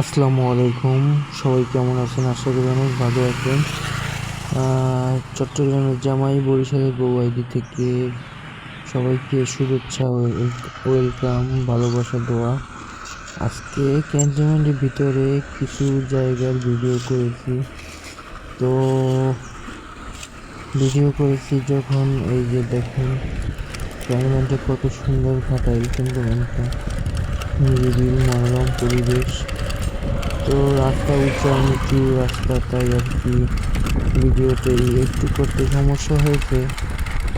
আসসালামু আলাইকুম। সবাই কেমন আছেন? আশা করি অনেক ভালো আছেন। চট্টগ্রামের জামাই, বরিশালের বউআইদি থেকে সবাইকে শুভেচ্ছা ও ওয়েলকাম, ভালোবাসা দোয়া। আজকে ক্যান্টনমেন্টের ভিতরে কিছু জায়গার তো ভিডিও করেছি যখন এই যে দেখেন ক্যান্টনমেন্টে কত সুন্দর ঘাটাইল ক্যান্টনমেন্টটা, নিরিবিল মনোরম পরিবেশ। তো রাস্তা উঁচা নিচু রাস্তা, তাই আর কি ভিডিওতে একটু করতে সমস্যা হয়েছে,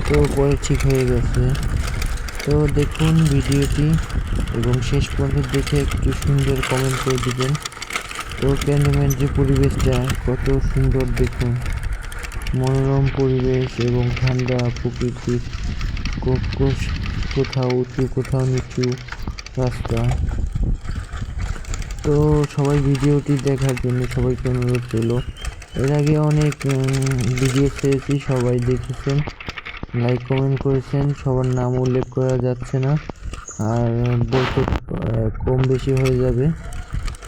তো পরে ঠিক হয়ে গেছে। তো দেখুন ভিডিওটি এবং শেষ পর্যন্ত দেখে একটু সুন্দর কমেন্ট করে দিবেন। তো ক্যান্টনমেন্ট যে পরিবেশটা কত সুন্দর দেখুন, মনোরম পরিবেশ এবং ঠান্ডা প্রকৃতির, কোথাও উঁচু কোথাও নিচু রাস্তা। তো সবাই ভিডিওটি দেখার জন্য সবাইকে অনুরোধ রইল। এর আগে অনেক ভিডিও ছেড়েছি, সবাই দেখেছেন, লাইক কমেন্ট করেছেন, সবার নাম উল্লেখ করা যাচ্ছে না, আর বলতে কম বেশি হয়ে যাবে।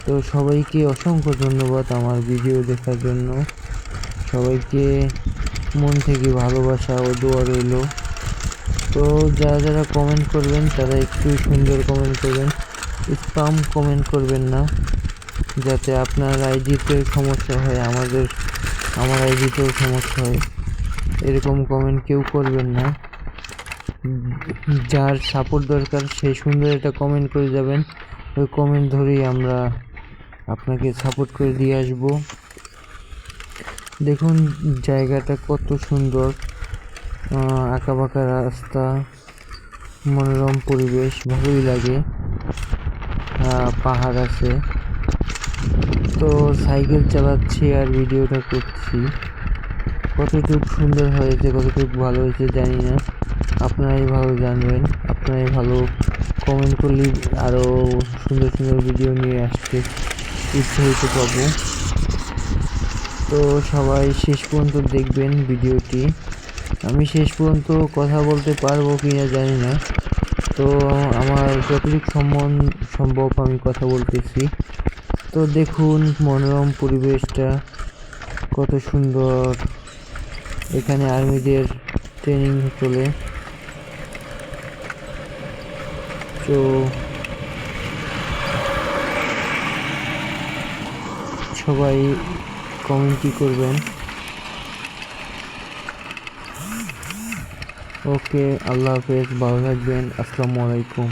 তো সবাইকে অসংখ্য ধন্যবাদ আমার ভিডিও দেখার জন্য। সবাইকে মন থেকে ভালোবাসা ও দোয়া রইল। তো যারা যারা কমেন্ট করবেন তারা একটু সুন্দর কমেন্ট করবেন, স্পাম কমেন্ট করবেন না, যাতে আপনার আইডিতে সমস্যা হয়, আমার আইডিতেও সমস্যা হয়। এরকম কমেন্ট কেউ করবেন না। যার সাপোর্ট দরকার সে সুন্দর একটা কমেন্ট করে যাবেন, ওই কমেন্ট ধরেই আমরা আপনাকে সাপোর্ট করে দিয়ে আসব। দেখুন জায়গাটা কত সুন্দর, আঁকাবাঁকা রাস্তা, মনোরম পরিবেশ, ভালোই লাগে। পাহাড় আছে, তো সাইকেল চালাচ্ছি আর ভিডিওটা করছি। কতটুকু সুন্দর হয়েছে, কতটুকু ভালো হয়েছে জানি না, আপনারাই ভালো জানবেন। আপনারাই ভালো কমেন্ট করলে আরও সুন্দর সুন্দর ভিডিও নিয়ে আসতে উৎসাহিত পাবো। তো সবাই শেষ পর্যন্ত দেখবেন ভিডিওটি। আমি শেষ পর্যন্ত কথা বলতে পারবো কিনা জানি না, তো আমার যতটুকু সম্ভব আমি কথা বলতেছি। তো দেখুন মনোরম পরিবেশটা কত সুন্দর, এখানে আর্মিদের ট্রেনিং চলে। তো সবাই কমেন্টই করবেন। ওকে, আল্লাহ হাফেজ, ভালো থাকবেন, আসসালামু আলাইকুম।